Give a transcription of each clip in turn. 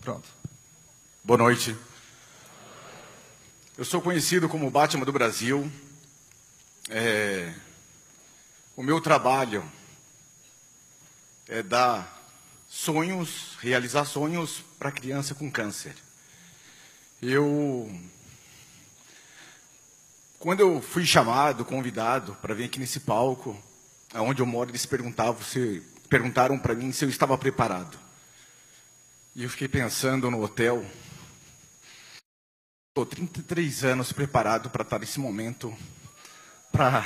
Pronto. Boa noite. Eu sou conhecido como Batman do Brasil. O meu trabalho é dar sonhos, realizar sonhos para criança com câncer. Quando eu fui chamado, convidado para vir aqui nesse palco, onde eu moro, eles perguntaram para mim se eu estava preparado. E eu fiquei pensando no hotel. Estou 33 anos preparado para estar nesse momento, para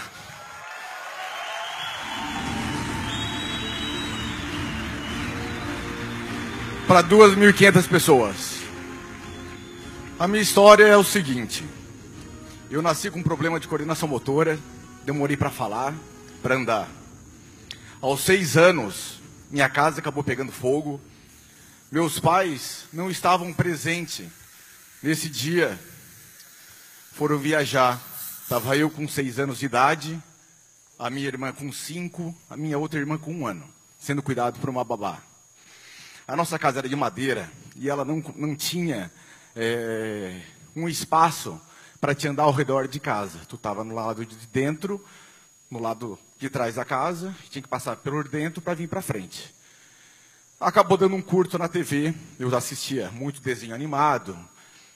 2.500 pessoas. A minha história é o seguinte: eu nasci com um problema de coordenação motora, demorei para falar, para andar. Aos 6 anos, minha casa acabou pegando fogo. Meus pais não estavam presentes nesse dia. Foram viajar. Estava eu com 6 anos de idade, a minha irmã com 5, a minha outra irmã com 1 ano, sendo cuidado por uma babá. A nossa casa era de madeira e ela não tinha um espaço para te andar ao redor de casa. Tu estava no lado de dentro, no lado de trás da casa, tinha que passar por dentro para vir para frente. Acabou dando um curto na TV, eu assistia muito desenho animado,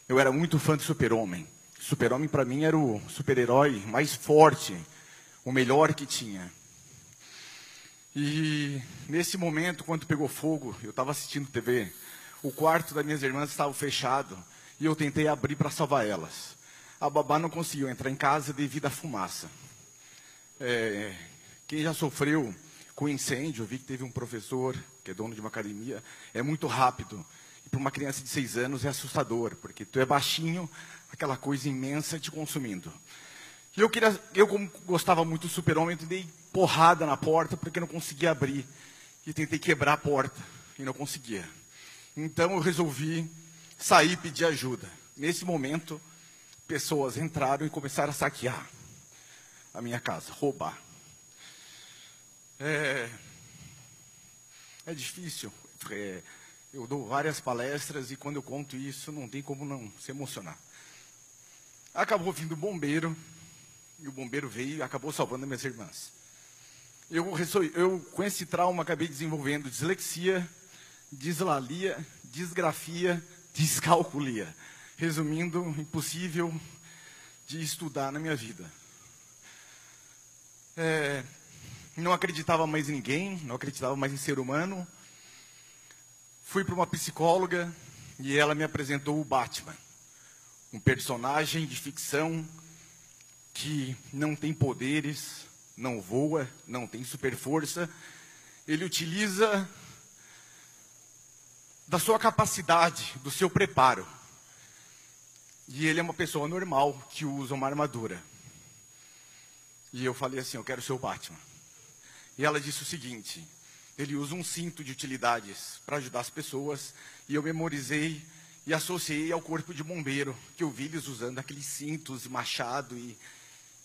eu era muito fã de Super-Homem. Super-Homem para mim era o super-herói mais forte, o melhor que tinha. E nesse momento, quando pegou fogo, eu estava assistindo TV, o quarto das minhas irmãs estava fechado e eu tentei abrir para salvar elas. A babá não conseguiu entrar em casa devido à fumaça. Quem já sofreu com incêndio, eu vi que teve um professor, que é dono de uma academia, é muito rápido. E para uma criança de 6 anos é assustador, porque tu é baixinho, aquela coisa imensa te consumindo. E eu como gostava muito do Super-Homem, eu dei porrada na porta, porque não conseguia abrir. E tentei quebrar a porta, e não conseguia. Então eu resolvi sair e pedir ajuda. Nesse momento, pessoas entraram e começaram a saquear a minha casa, roubar. É difícil. Eu dou várias palestras e quando eu conto isso, não tem como não se emocionar. Acabou vindo o bombeiro, e o bombeiro veio e acabou salvando minhas irmãs. Eu com esse trauma, acabei desenvolvendo dislexia, dislalia, disgrafia, descalculia. Resumindo, impossível de estudar na minha vida. Não acreditava mais em ninguém, não acreditava mais em ser humano. Fui para uma psicóloga e ela me apresentou o Batman. Um personagem de ficção que não tem poderes, não voa, não tem super força. Ele utiliza da sua capacidade, do seu preparo. E ele é uma pessoa normal que usa uma armadura. E eu falei assim, eu quero ser o Batman. E ela disse o seguinte: ele usa um cinto de utilidades para ajudar as pessoas, e eu memorizei e associei ao corpo de bombeiro, que eu vi eles usando aqueles cintos e machado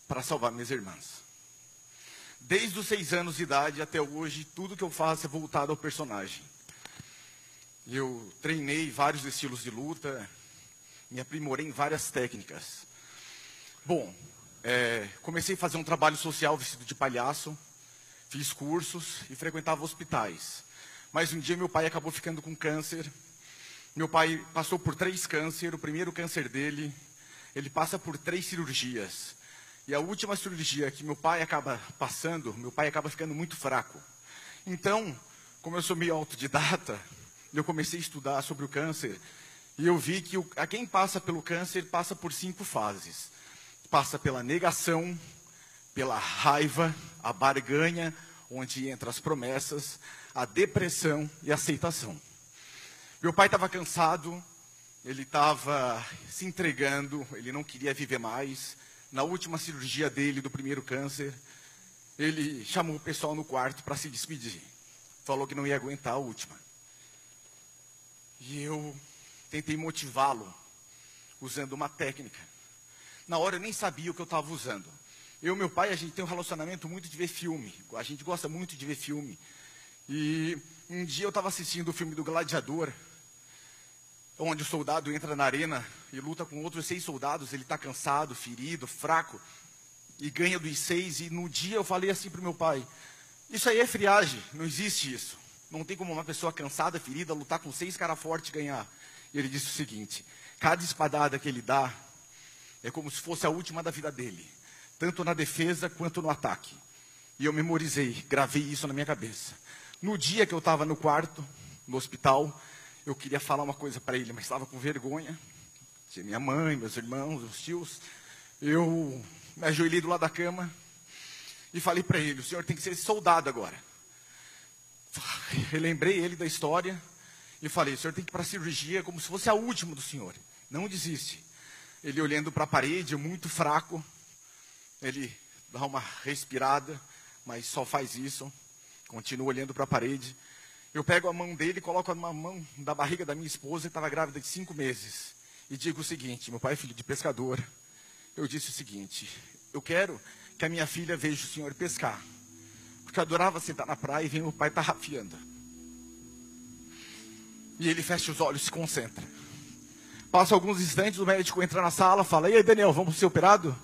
para salvar minhas irmãs. Desde os 6 anos de idade até hoje, tudo que eu faço é voltado ao personagem. Eu treinei vários estilos de luta, me aprimorei em várias técnicas. Bom, comecei a fazer um trabalho social vestido de palhaço. Fiz cursos e frequentava hospitais. Mas um dia meu pai acabou ficando com câncer. Meu pai passou por 3 cânceres. O primeiro câncer dele, ele passa por 3 cirurgias. E a última cirurgia que meu pai acaba passando, meu pai acaba ficando muito fraco. Então, como eu sou meio autodidata, eu comecei a estudar sobre o câncer. E eu vi que quem passa pelo câncer passa por 5 fases. Passa pela negação, pela raiva, a barganha, onde entram as promessas, a depressão e a aceitação. Meu pai estava cansado, ele estava se entregando, ele não queria viver mais. Na última cirurgia dele, do primeiro câncer, ele chamou o pessoal no quarto para se despedir. Falou que não ia aguentar a última. E eu tentei motivá-lo, usando uma técnica. Na hora eu nem sabia o que eu estava usando. Eu e meu pai, a gente tem um relacionamento muito de ver filme. A gente gosta muito de ver filme. E um dia eu estava assistindo o filme do Gladiador. onde o soldado entra na arena e luta com outros 6 soldados, ele está cansado, ferido, fraco, e ganha dos 6, e no dia eu falei assim para o meu pai, isso aí é friagem, não existe isso. Não tem como uma pessoa cansada, ferida, lutar com 6 caras fortes e ganhar. E ele disse o seguinte, cada espadada que ele dá é como se fosse a última da vida dele, tanto na defesa quanto no ataque. E eu memorizei, gravei isso na minha cabeça. No dia que eu estava no quarto, no hospital, eu queria falar uma coisa para ele, mas estava com vergonha. Tinha minha mãe, meus irmãos, os tios. Eu me ajoelhei do lado da cama e falei para ele, o senhor tem que ser soldado agora. Relembrei ele da história e falei, o senhor tem que ir para a cirurgia como se fosse a última do senhor. Não desiste. Ele olhando para a parede, muito fraco, ele dá uma respirada, mas só faz isso, continua olhando para a parede. Eu pego a mão dele, coloco uma mão da barriga da minha esposa, que estava grávida de 5 meses, e digo o seguinte, meu pai é filho de pescador, eu disse o seguinte, eu quero que a minha filha veja o senhor pescar, porque eu adorava sentar na praia e ver meu pai tarrafiando. E ele fecha os olhos, se concentra. Passa alguns instantes, o médico entra na sala, fala, e aí Daniel, vamos ser operado?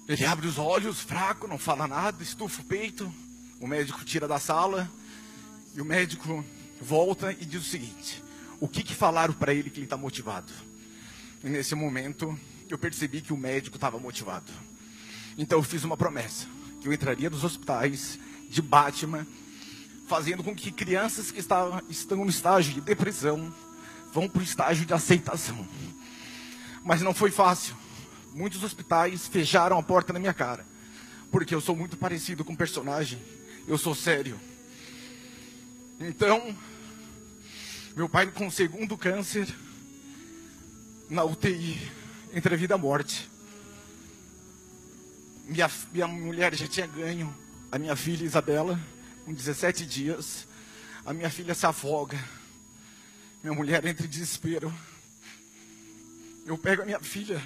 Ele abre os olhos, fraco, não fala nada, estufa o peito, o médico tira da sala, e o médico volta e diz o seguinte, o que falaram para ele que ele está motivado? E nesse momento, eu percebi que o médico estava motivado. Então eu fiz uma promessa, que eu entraria nos hospitais de Batman, fazendo com que crianças que estão no estágio de depressão, vão para o estágio de aceitação. Mas não foi fácil. Muitos hospitais fecharam a porta na minha cara, porque eu sou muito parecido com o personagem, eu sou sério. Então, meu pai com o 2º câncer, na UTI, entre a vida e a morte. Minha mulher já tinha ganho a minha filha Isabela, com 17 dias. A minha filha se afoga. Minha mulher entra em desespero. Eu pego a minha filha,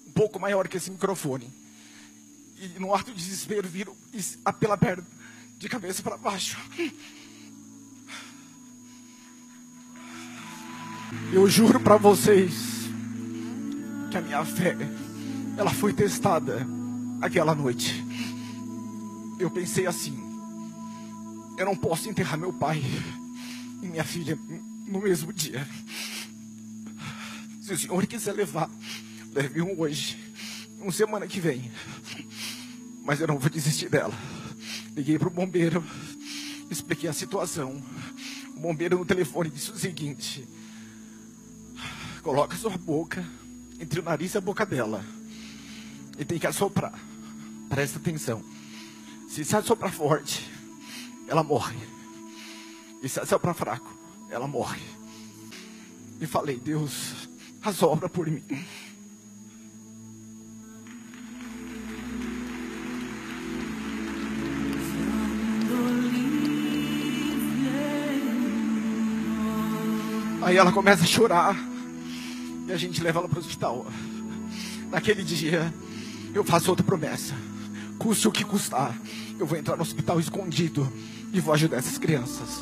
um pouco maior que esse microfone, e no ato de desespero viro pela perna, de cabeça para baixo. Eu juro para vocês que a minha fé, ela foi testada aquela noite. Eu pensei assim, eu não posso enterrar meu pai e minha filha no mesmo dia. Se o senhor quiser levar, leve um hoje, uma semana que vem. Mas eu não vou desistir dela. Liguei para o bombeiro, expliquei a situação. O bombeiro no telefone disse o seguinte, coloca sua boca entre o nariz e a boca dela e tem que assoprar. Presta atenção. Se assoprar forte, ela morre. E se assoprar fraco, ela morre. E falei, Deus, assopra por mim. Aí ela começa a chorar e a gente leva ela para o hospital. Naquele dia, eu faço outra promessa. Custe o que custar, eu vou entrar no hospital escondido e vou ajudar essas crianças.